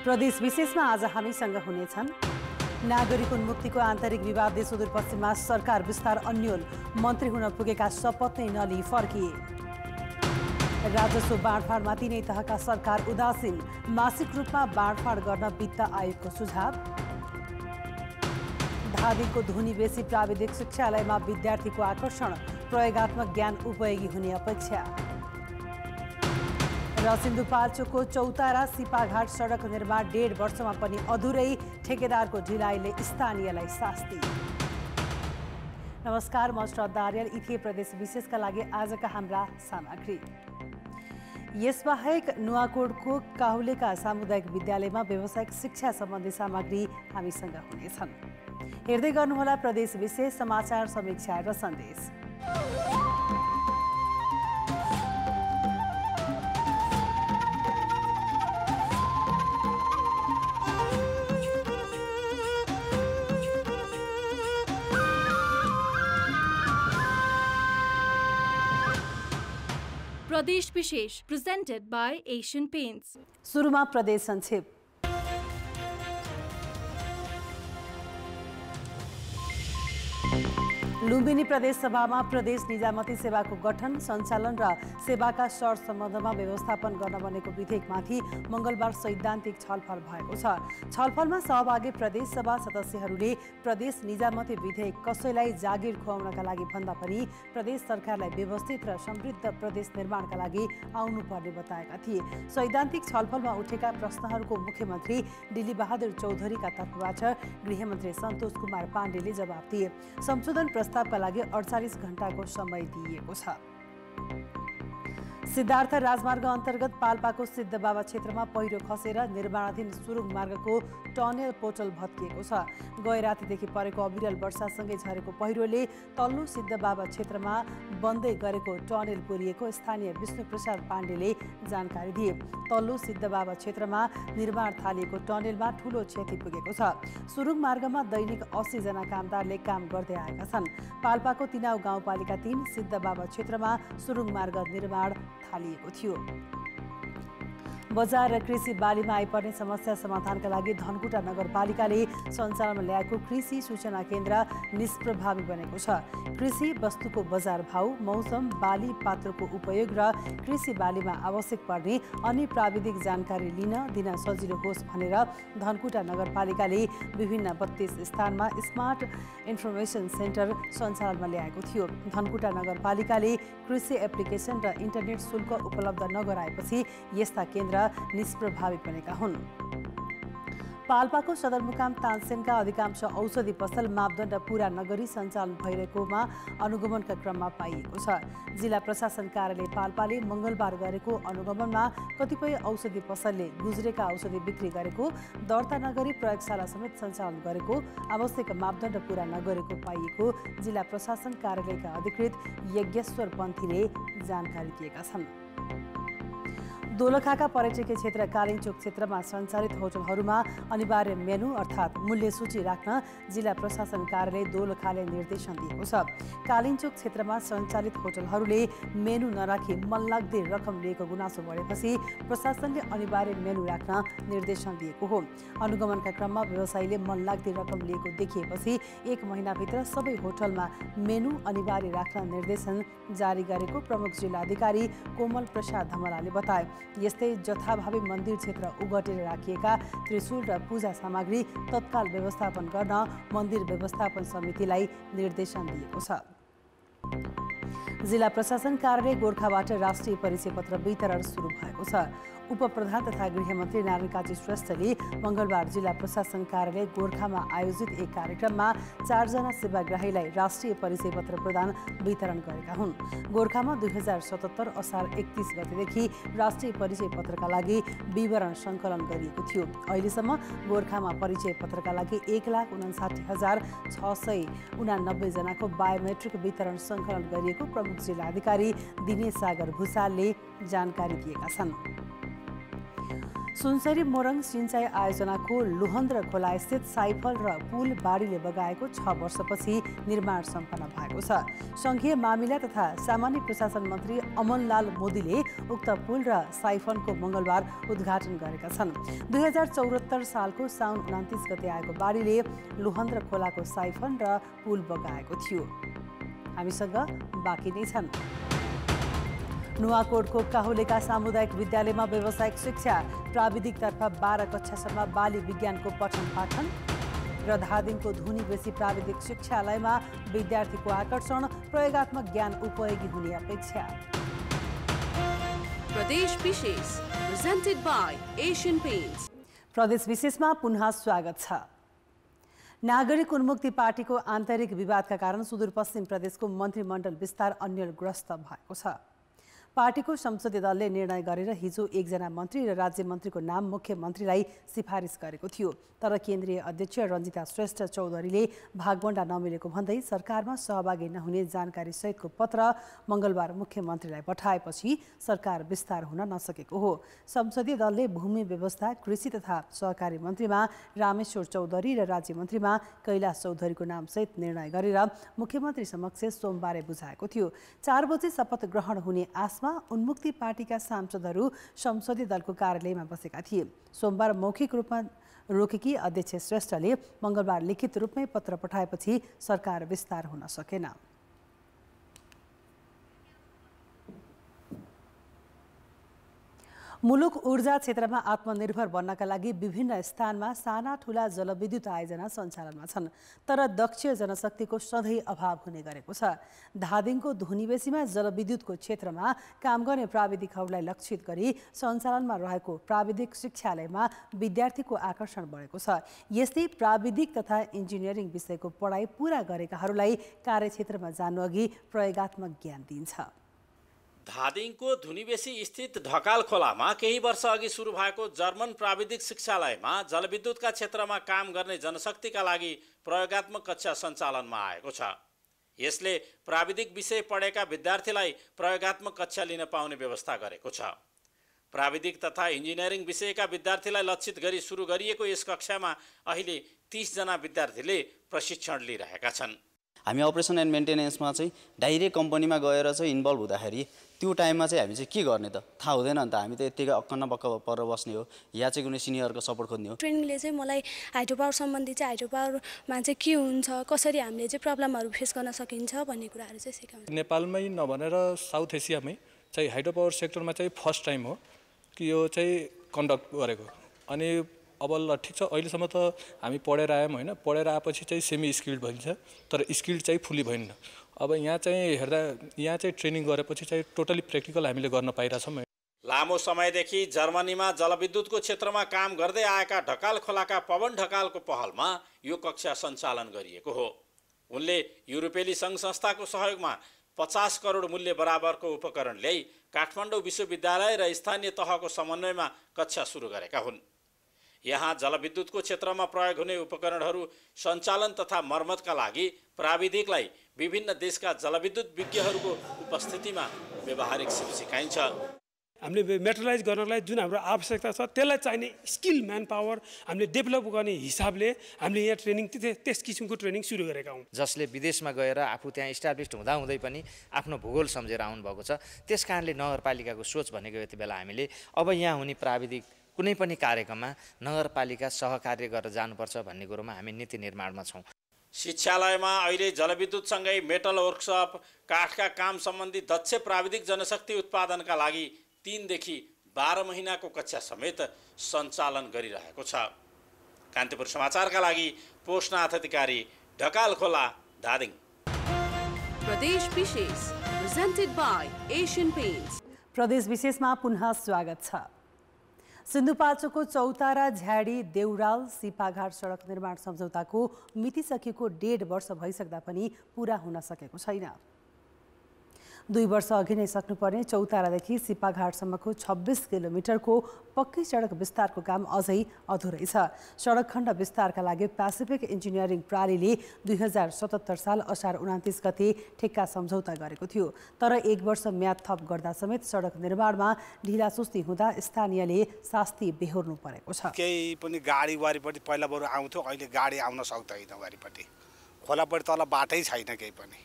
प्रदेश विशेषमा आज हामीसँग हुनेछन् नागरिक उन्मुक्तिको आन्तरिक विवादले सुदूरपश्चिममा सरकार विस्तार अन्यल, मन्त्री हुन पुगेका शपथ नै नलिई फर्किए। राजस्व बाँडफाँडमा तीनै तहका सरकार उदासीन, मासिक रूपमा बाँडफाँड गर्न वित्त आयोगको सुझाव। धादिङको धुनी बेसी प्राविधिक शिक्षालयमा विद्यार्थीको आकर्षण, प्रयोगात्मक ज्ञान उपयोगी हुने अपेक्षा। र सिन्धुपाल्चोकको चौतारा सिपाघाट सडक निर्माण 1.5 वर्षमा पनि अधुरै, ठेकेदारको ढिलाइले स्थानीयलाई शास्ति। नमस्कार, म श्रद्धा आर्याल। यी थिए प्रदेश विशेषका लागि आजका हाम्रा सामग्री। यसबाहेक नुवाकोटको काहुलेका सामुदायिक विद्यालयमा व्यावसायिक शिक्षा सम्बन्धी सामग्री हामीसँग हुनेछन्। हेर्दै गर्नुहोला प्रदेश विशेष समाचार समीक्षा र सन्देश। प्रदेश विशेष presented by Asian Paints। सुरुमा प्रदेश संक्षेप। लुम्बिनी प्रदेश सभामा प्रदेश निजामती सेवाको गठन, सञ्चालन र सेवाका शर्त सम्बन्धमा व्यवस्थापन गर्न बनेको विधेयकमाथि मंगलबार सैद्धान्तिक छलफल भएको छ। छलफलमा सहभागी प्रदेश सभा सदस्यहरूले प्रदेश निजामती विधेयक कसैलाई जागिर खुवाउनका लागि भन्दा पनि प्रदेश सरकारलाई व्यवस्थित र समृद्ध प्रदेश निर्माणका लागि आउनुपर्ने बताएका थिए। सैद्धान्तिक छलफलमा उठेका प्रश्नहरूको मुख्यमन्त्री दिली बहादुर चौधरीका तर्फबाट गृहमन्त्री सन्तोष कुमार पाण्डेले जवाब दिए। संशोधन प्रस्तावका लागि 48 घण्टाको समय दिइएको छ। सिद्धार्थ राजमार्ग अन्तर्गत पाल्पाको सिद्धबाबा क्षेत्रमा पहिरो खसेर निर्माणाधीन सुरुङ मार्गको टनेल पोर्टल भत्किएको छ। गए रातिदेखि परेको अविरल वर्षासँगै झरेको पहिरोले तल्लो सिद्धबाबा क्षेत्रमा बन्दै गरेको टनेल पुरिएको स्थानीय विष्णुप्रसाद पाण्डेले जानकारी दिए। तल्लो सिद्धबाबा क्षेत्रमा निर्माण थालिएको टनेलमा ठूलो क्षति पुगेको छ। सुरुङ मार्गमा दैनिक 80 जना कामदारले काम गर्दै आएका छन्। पाल्पाको तिनाउ गाउँपालिका 3 सिद्धबाबा क्षेत्रमा सुरुङ मार्ग निर्माण थालिएको थियो। बजार र कृषि बालीमा आइपर्ने समस्या समाधानका लागि धनकुटा नगरपालिकाले सञ्चालनमा ल्याएको कृषि सूचना केन्द्र निष्प्रभावी बनेको छ। कृषि वस्तुको बजार भाउ, मौसम, बाली पात्रको उपयोग र कृषि बालीमा आवश्यक पर्ने अन्य प्राविधिक जानकारी दिन सजिलो होस् भनेर धनकुटा नगरपालिकाले विभिन्न 32 स्थानमा स्मार्ट इन्फर्मेसन सेन्टर सञ्चालनमा ल्याएको थियो। धनकुटा नगरपालिकाले कृषि एप्लिकेसन र इन्टरनेट शुल्क उपलब्ध नगराएपछि यस्ता केन्द्र निष्प्रभावी बनेका हुन्। पाल्पाको सदरमुकाम तानसेनका अधिकांश औषधि पसल मापदण्ड पूरा नगरी सञ्चालन भइरहेकोमा अनुगमनका क्रममा पाइएको छ। जिल्ला प्रशासन कार्यालय पाल्पाले मंगलबार गरेको अनुगमनमा कतिपय औषधि पसलले गुज्रेका औषधि बिक्री गरेको, दर्ता नगरी प्रयोगशाला समेत सञ्चालन गरेको, आवश्यक मापदण्ड पूरा नगरेको पाइएको जिल्ला प्रशासन कार्यालयका अधिकृत यज्ञेश्वर पन्थीले जानकारी दिएका छन्। दोलखाका पर्यटकीय क्षेत्र कालिङचोक क्षेत्रमा सञ्चालित होटलहरूमा अनिवार्य मेनु अर्थात् मूल्य सूची राख्न जिल्ला प्रशासन कार्यालय दोलखाले निर्देशन दिएको छ। कालिङचोक क्षेत्रमा सञ्चालित होटलहरूले मेनु नराखी मनलाग्दे रकम लिएको गुनासो बढेपछि प्रशासनले अनिवार्य मेनु राख्न निर्देशन दिएको हो। अनुगमनका क्रममा व्यवसायीले मनलाग्दे रकम लिएको देखिएपछि 1 महिनाभित्र सबै होटलमा मेनु अनिवार्य राख्न निर्देशन जारी गरेको प्रमुख जिल्लाधिकारी कोमल प्रसाद धमलाले बताए। यस्तै जथाभावी मन्दिर क्षेत्र उगटेर राखिएका त्रिशूल र पूजा सामग्री तत्काल व्यवस्थापन गर्न मन्दिर व्यवस्थापन समितिलाई निर्देशन दिएको छ। जिल्ला प्रशासन कार्यालय गोरखाबाट राष्ट्रिय परिचय पत्र वितरण सुरु भएको छ। उपप्रधान तथा गृहमन्त्री नारायण काजी श्रेष्ठले मंगलबार जिल्ला प्रशासन कार्यालय गोरखामा आयोजित एक कार्यक्रममा 4 जना सेवाग्राहीलाई राष्ट्रिय परिचय पत्र प्रदान वितरण गरेका हुन्। गोरखामा 2077 असार 31 गतेदेखि राष्ट्रिय परिचय पत्रका लागि विवरण सङ्कलन गरिएको थियो। अहिलेसम्म गोरखामा परिचय पत्रका लागि 1,59,689 जनाको बायोमेट्रिक वितरण सङ्कलन गरिएको प्रमुख जिल्लाधिकारी दिनेश सागर भुसालले जानकारी दिएका छन्। सुनसरी मोरङ सिंचाई आयोजनाको लुहन्द्र खोला स्थित साइफल र पुल बाढीले बगाएको 6 वर्षपछि निर्माण सम्पन्न भएको छ। संघीय मामिला तथा सामान्य प्रशासन मन्त्री अमनलाल मोदीले उक्त पुल र साइफनको मंगलबार उद्घाटन गरेका छन्। 2074 सालको साउन 29 गते आएको बाढीले लुहन्द्र खोलाको साइफन र पुल बगाएको थियो। हामीसँग बाँकी नै छन्। नुवाकोटको काहुलेका सामुदायिक विद्यालयमा व्यावसायिक शिक्षा प्राविधिकतर्फ 12 कक्षासम्म बाली विज्ञानको पठन पाठन र धादिङको धुनी बेसी प्राविधिक शिक्षालयमा विद्यार्थीको आकर्षण प्रयोगात्मक ज्ञान उपयोगी हुने अपेक्षा। प्रदेश विशेष प्रेजेन्टेड बाय एशियन पेन्ट्स। प्रदेश विशेषमा पुनः स्वागत छ। नागरिक उन्मुक्ति पार्टीको आन्तरिक विवादका कारण सुदूरपश्चिम प्रदेशको मन्त्रीमण्डल विस्तार अन्यलग्रस्त भएको छ। पार्टीको संसदीय दलले निर्णय गरेर हिजो एकजना मन्त्री र राज्य मन्त्रीको नाम मुख्यमन्त्रीलाई सिफारिस गरेको थियो। तर केन्द्रीय अध्यक्ष रञ्जिता श्रेष्ठ चौधरीले भागवण्डा नमिलेको भन्दै सरकारमा सहभागी नहुने जानकारी सहितको पत्र मंगलबार मुख्यमन्त्रीलाई पठाएपछि सरकार विस्तार हुन नसकेको हो। संसदीय दलले भूमि व्यवस्था, कृषि तथा सहकारी मन्त्रीमा रामेश्वर चौधरी र राज्य मन्त्रीमा कैलाश चौधरीको नाम सहित निर्णय गरेर मुख्यमन्त्री समक्ष सोमबार बुझाएको थियो। 4 बजे शपथ ग्रहण हुने आशमा उन्मुक्ति पार्टीका सांसदहरू संसदीय दलको कार्यालयमा बसेका थिए। सोमबार मौखिक रूपमा रोकेकी अध्यक्ष श्रेष्ठले मंगलबार लिखित रूपमै पत्र पठाएपछि सरकार विस्तार हुन सकेन। मुलुक ऊर्जा क्षेत्रमा आत्मनिर्भर बन्नका लागि विभिन्न स्थानमा साना ठूला जलविद्युत आयोजना सञ्चालनमा छन्। तर दक्ष जनशक्तिको सधैँ अभाव हुने गरेको छ। धादिङको धुनीबेसीमा जलविद्युतको क्षेत्रमा काम गर्ने प्राविधिकहरूलाई लक्षित गरी सञ्चालनमा रहेको प्राविधिक शिक्षालयमा विद्यार्थीको आकर्षण बढेको छ। यस्तै प्राविधिक तथा इन्जिनियरिङ विषयको पढाइ पूरा गरेकाहरूलाई कार्यक्षेत्रमा जानुअघि प्रयोगात्मक ज्ञान दिन्छ। धादिङको धुनीबेसी स्थित ढकाल खोलामा केही वर्ष अघि सुरु भएको जर्मन प्राविधिक शिक्षालयमा जलविद्युतका क्षेत्रमा काम गर्ने जनशक्तिका लागि प्रयोगात्मक कक्षा सञ्चालनमा आएको छ। यसले प्राविधिक विषय पढेका विद्यार्थीलाई प्रयोगात्मक कक्षा लिन पाउने व्यवस्था गरेको छ। प्राविधिक तथा इन्जिनियरिङ विषयका विद्यार्थीलाई लक्षित गरी सुरु गरिएको यस कक्षामा अहिले 30 जना विद्यार्थीले प्रशिक्षण लिइरहेका छन्। हामी अपरेसन एन्ड मेन्टेनेन्समा चाहिँ डाइरेक्ट कम्पनीमा गएर चाहिँ इन्भल्भ हुँदाखेरि त्यो टाइममा चाहिँ हामी चाहिँ के गर्ने त थाहा हुँदैन नि त। हामी त यतिकै अक्कन्न बक्क परेर बस्ने हो या चाहिँ कुनै सिनियरको सपोर्ट खोज्ने हो। ट्रेनिङले चाहिँ मलाई हाइड्रो पावर सम्बन्धी चाहिँ हाइड्रो पावरमा चाहिँ के हुन्छ, कसरी हामीले चाहिँ प्रब्लमहरू फेस गर्न सकिन्छ भन्ने कुराहरू चाहिँ सिकाउँछ। नेपालमै नभनेर साउथ एसियामै चाहिँ हाइड्रो पावर सेक्टरमा चाहिँ फर्स्ट टाइम हो कि यो चाहिँ कन्डक्ट गरेको। अनि अब ल ठिक छ, अहिलेसम्म त हामी पढेर आयौँ होइन, पढेर आएपछि चाहिँ सेमी स्किल्ड भइन्छ तर स्किल्ड चाहिँ फुल्ली भइन्न। अब यहाँ चाहिँ हेर्दा यहाँ चाहिँ ट्रेनिङ गरेपछि चाहिँ टोटली प्र्याक्टिकल हामीले गर्न पाइरहेछौँ। लामो समयदेखि जर्मनीमा जलविद्युतको क्षेत्रमा काम गर्दै आएका ढकाल खोलाका पवन ढकालको पहलमा यो कक्षा सञ्चालन गरिएको हो। उनले युरोपेली सङ्घ संस्थाको सहयोगमा 50 करोड मूल्य बराबरको उपकरण ल्याई काठमाडौँ विश्वविद्यालय र स्थानीय तहको समन्वयमा कक्षा सुरु गरेका हुन्। यहाँ जलविद्युतको क्षेत्रमा प्रयोग हुने उपकरणहरू सञ्चालन तथा मर्मतका लागि प्राविधिकलाई विभिन्न देशका जलविद्युत विज्ञहरूको उपस्थितिमा व्यवहारिक सिप सिकाइन्छ। हामीले मेटरलाइज गर्नलाई जुन हाम्रो आवश्यकता छ त्यसलाई चाहिने स्किल म्यान पावर हामीले डेभलप गर्ने हिसाबले हामीले यहाँ ट्रेनिङ त्यस किसिमको ट्रेनिङ सुरु गरेका हौँ। जसले विदेशमा गएर आफू त्यहाँ इस्टाब्लिस्ड हुँदाहुँदै पनि आफ्नो भूगोल सम्झेर आउनुभएको छ। त्यस कारणले नगरपालिकाको सोच भनेको यति बेला हामीले अब यहाँ हुने प्राविधिक कुनै पनि कार्यक्रममा नगरपालिका सहकार्य गरेर जानुपर्छ भन्ने कुरोमा हामी नीति निर्माणमा छौँ। शिक्षालयमा अहिले जलविद्युतसँगै मेटल वर्कसप, काठका काम सम्बन्धी दक्ष प्राविधिक जनशक्ति उत्पादनका लागि 3 देखि 12 महिनाको कक्षा समेत सञ्चालन गरिरहेको छ। कान्तिपुर समाचारका लागि पोषनाथ अधिकारी, ढकाल खोला, धादिङ। प्रदेश विशेष प्रेजेन्टेड बाय एशियन पेन्ट्स। प्रदेश विशेषमा पुनः स्वागत छ। सिन्धुपाल्चोकको चौतारा झ्याडी देउराल सिपाघाट सडक निर्माण सम्झौताको मिति सकिएको 1.5 वर्ष भइसक्दा पनि पूरा हुन सकेको छैन। 2 वर्ष अघि नै सक्नुपर्ने चौतारादेखि सिपाघाटसम्मको 26 किलोमिटरको पक्की सडक विस्तारको काम अझै अधुरै छ। सडक खण्ड विस्तारका लागि पेसिफिक इन्जिनियरिङ प्रणालीले 2077 साल असार 29 गते ठेक्का सम्झौता गरेको थियो। तर 1 वर्ष म्याद थप गर्दा समेत सडक निर्माणमा ढिलासुस्ती हुँदा स्थानीयले शास्ति बेहोर्नु परेको छ। केही पनि गाडी वारिपट्टि पहिला बरु आउँथ्यो, अहिले गाडी आउन सक्दैन वारिपट्टि। खोलापट्टि तल बाटै छैन, केही पनि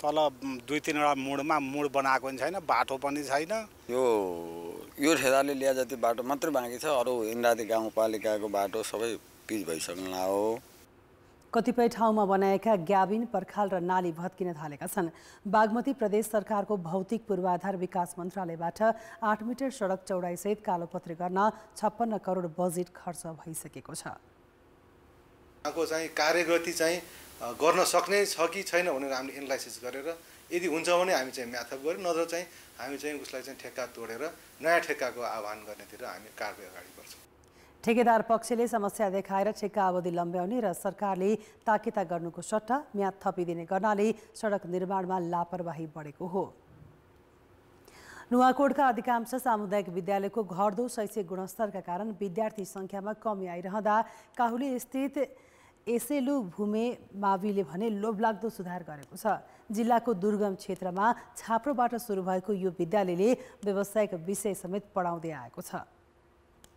तल 2-3 वटा मुड बनाएको पनि छैन, बाटो पनि छैन। यो ठेलाले ल्या जति बाटो मात्रै बाँकी छ, अरू इन्द्रादी गाउँपालिकाको बाटो सबै पिच भइसक्ला हो। कतिपय ठाउँमा बनाएका ग्याबिन, पर्खाल र नाली भत्किन थालेका छन्। बागमती प्रदेश सरकारको भौतिक पूर्वाधार विकास मन्त्रालयबाट 8 मिटर सडक चौडाइसहित कालोपत्री गर्न 56 करोड बजेट खर्च भइसकेको छ। चाहिँ कार्यगति चाहिँ गर्न सक्ने छ कि छैन भनेर हामीले एनालाइसिस गरेर यदि हुन्छ भने हामी चाहिँ म्याथअप गऱ्यौँ, नत्र चाहिँ हामी चाहिँ उसलाई चाहिँ ठेक्का तोडेर नयाँ ठेक्काको आह्वान गर्नेतिर हामी कारबाही अगाडि बढ्छौँ। ठेकेदार पक्षले समस्या देखाएर ठेक्का अवधि लम्ब्याउने र सरकारले ताकेता गर्नुको सट्टा म्याद थपिदिने गर्नाले सडक निर्माणमा लापरवाही बढेको हो। नुवाकोटका अधिकांश सामुदायिक विद्यालयको घट्दो शैक्षिक गुणस्तरका कारण विद्यार्थी सङ्ख्यामा कमी आइरहँदा काहुली स्थित एसेलु भूमे माविले भने लोभलाग्दो सुधार गरेको छ। जिल्लाको दुर्गम क्षेत्रमा छाप्रोबाट सुरु भएको यो विद्यालयले व्यावसायिक विषय समेत पढाउँदै आएको छ।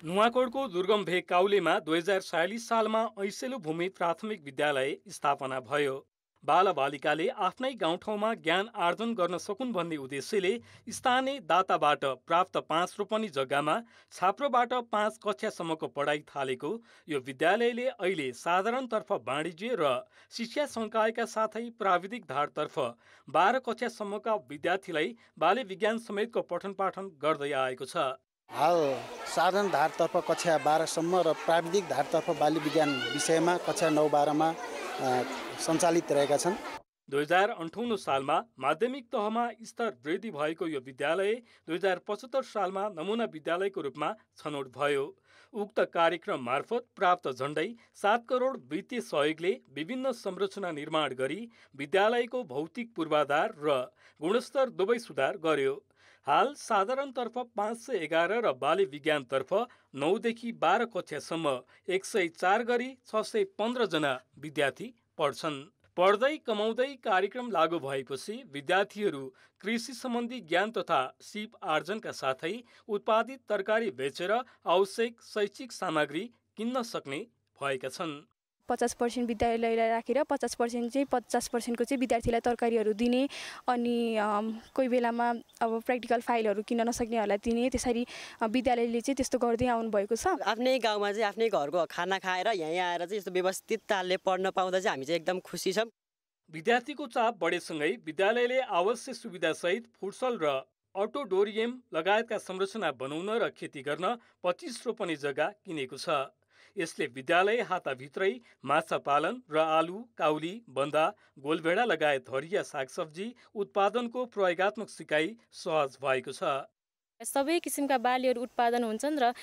नुवाकोटको दुर्गम भेग काउलेमा 2046 सालमा ऐसेलु भूमि प्राथमिक विद्यालय स्थापना भयो। बालबालिकाले आफ्नै गाउँठाउँमा ज्ञान आर्जन गर्न सकुन् भन्ने उद्देश्यले स्थानीय दाताबाट प्राप्त 5 रोपनी जग्गामा छाप्रोबाट 5 कक्षासम्मको पढाइ थालेको यो विद्यालयले अहिले साधारणतर्फ वाणिज्य र शिक्षा संकायका साथै प्राविधिक धारतर्फ 12 कक्षासम्मका विद्यार्थीलाई बाले विज्ञान समेतको पठन पाठन गर्दै आएको छ। हाल साधारण धारतर्फ कक्षा 12सम्म र प्राविधिक धारतर्फ बाली विज्ञान विषयमा कक्षा 9-12मा सञ्चालित रहेका छन्। 2058 सालमा माध्यमिक तहमा स्तर वृद्धि भएको यो विद्यालय 2075 सालमा नमुना विद्यालयको रूपमा छनौट भयो। उक्त कार्यक्रम मार्फत प्राप्त झण्डै 7 करोड वित्तीय सहयोगले विभिन्न संरचना निर्माण गरी विद्यालयको भौतिक पूर्वाधार र गुणस्तर दुवै सुधार गर्यो। हाल साधारणतर्फ 511 र बाली विज्ञानतर्फ 9 देखि 12 कक्षासम्म 104 गरी 615 जना विद्यार्थी पढ्छन्। पढ्दै कमाउँदै कार्यक्रम लागू भएपछि विद्यार्थीहरू कृषि सम्बन्धी ज्ञान तथा सिप आर्जनका साथै उत्पादित तरकारी बेचेर आवश्यक शैक्षिक सामग्री किन्न सक्ने भएका छन्। 50% विद्यालयलाई राखेर 50% चाहिँ 50%को चाहिँ विद्यार्थीलाई तरकारीहरू दिने, अनि कोही बेलामा अब प्र्याक्टिकल फाइलहरू किन्न नसक्नेहरूलाई दिने, त्यसरी विद्यालयले चाहिँ त्यस्तो गर्दै आउनु भएको छ। आफ्नै गाउँमा चाहिँ आफ्नै घरको खाना खाएर यहाँ आएर चाहिँ यस्तो व्यवस्थित तालले पढ्न पाउँदा चाहिँ हामी चाहिँ एकदम खुसी छौँ। विद्यार्थीको चाप बढेसँगै विद्यालयले आवश्यक सुविधासहित फुटसल र अटोडोरियम लगायतका संरचना बनाउन र खेती गर्न 25 रोपनी जग्गा किनेको छ। यसले विद्यालय हाताभित्रै माछा पालन र आलु, काउली, बन्दा, गोलभेडा लगायत हरिया सागसब्जी उत्पादनको प्रयोगात्मक सिकाइ सहज भएको छ। सबै किसिमका बालीहरू उत्पादन हुन्छन् र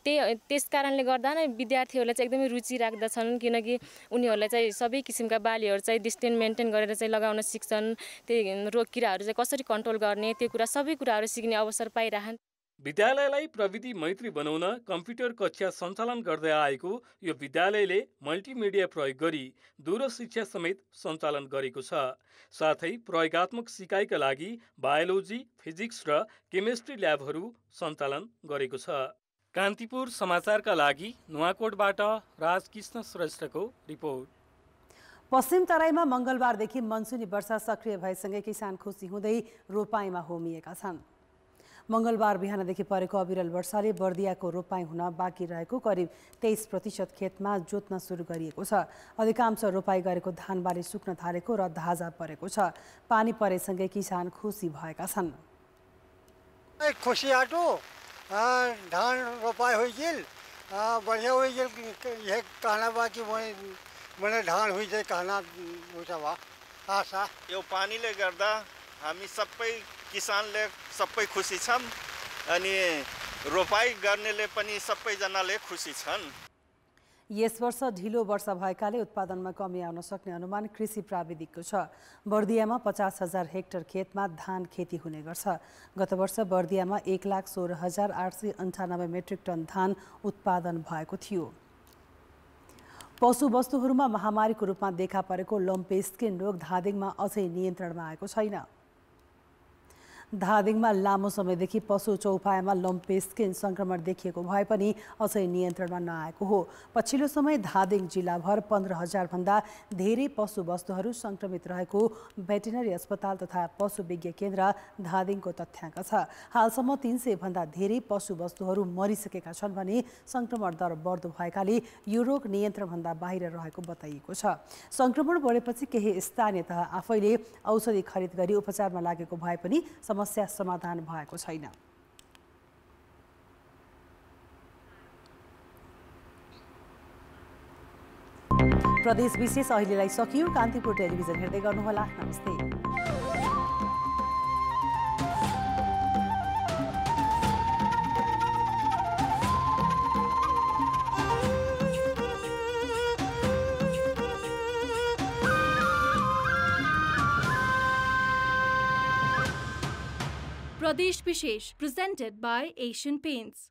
त्यस कारणले गर्दा नै विद्यार्थीहरूलाई चाहिँ एकदमै रुचि राख्दछन्, किनकि उनीहरूलाई चाहिँ सबै किसिमका बालीहरू चाहिँ डिस्टेन्स मेन्टेन गरेर चाहिँ लगाउन सिक्छन्। त्यही रोग किराहरू चाहिँ कसरी कन्ट्रोल गर्ने त्यो कुरा सबै कुराहरू सिक्ने अवसर पाइरहन्। विद्यालयलाई प्रविधि मैत्री बनाउन कम्प्युटर कक्षा सञ्चालन गर्दै आएको यो विद्यालयले मल्टिमिडिया प्रयोग गरी दूरशिक्षा समेत सञ्चालन गरेको छ। साथै प्रयोगात्मक सिकाइका लागि बायोलोजी, फिजिक्स र केमिस्ट्री ल्याबहरू सञ्चालन गरेको छ। कान्तिपुर समाचारका लागि नुवाकोटबाट राजकृष्ण श्रेष्ठको रिपोर्ट। पश्चिम तराईमा मङ्गलबारदेखि मनसुनी वर्षा सक्रिय भएसँगै किसान खुसी हुँदै रोपाइँमा होमिएका छन्। मङ्गलबार बिहानदेखि परेको अविरल वर्षाले बर्दियाको रोपाइँ हुन बाँकी रहेको करिब 23% खेतमा जोत्न सुरु गरिएको छ। अधिकांश रोपाइँ गरेको धानबाली सुक्न थालेको र धाजा परेको छ। पानी परेसँगै किसान खुसी भएका छन्। खुसी आटो धान रोपाई हो गेल, बढ़िया हो गेल, यह कहना बाकी मैंने धान हुई जाए कहना बा आशा। यो पानीले गर्दा हामी सबै किसानले सबै खुसी छौँ, अनि रोपाई गर्नेले पनि सबैजनाले खुसी छन्। यस वर्ष ढिलो वर्षा भएकाले उत्पादनमा कमी आउन सक्ने अनुमान कृषि प्राविधिकको छ। बर्दियामा 50,000 हेक्टर खेतमा धान खेती हुने गर्छ। गत वर्ष बर्दियामा 1,16,898 मेट्रिक टन धान उत्पादन भएको थियो। पशुवस्तुहरूमा महामारीको रूपमा देखा परेको लम्पे स्किन रोग धादिङमा अझै नियन्त्रणमा आएको छैन। धादिङमा लामो समयदेखि पशु चौपायामा लम्पे स्किन संक्रमण देखिएको भए पनि अझै नियन्त्रणमा नआएको हो। पछिल्लो समय धादिङ जिल्लाभर 15,000 भन्दा धेरै पशुवस्तुहरू संक्रमित रहेको भेटेरिनरी अस्पताल तथा पशु विज्ञ केन्द्र धादिङको तथ्याङ्क छ। हालसम्म 300 भन्दा धेरै पशुवस्तुहरू मरिसकेका छन् भने संक्रमण दर बढ्दो भएकाले यो रोग नियन्त्रणभन्दा बाहिर रहेको बताइएको छ। संक्रमण बढेपछि केही स्थानीय तह आफैले औषधि खरिद गरी उपचारमा लागेको भए पनि समस्या समाधान भएको छैन। प्रदेश विशेष अहिलेलाई सकियो। कान्तिपुर टेलिभिजन हेर्दै गर्नुहोला। नमस्ते। Pradesh Vishesh, presented by Asian Paints.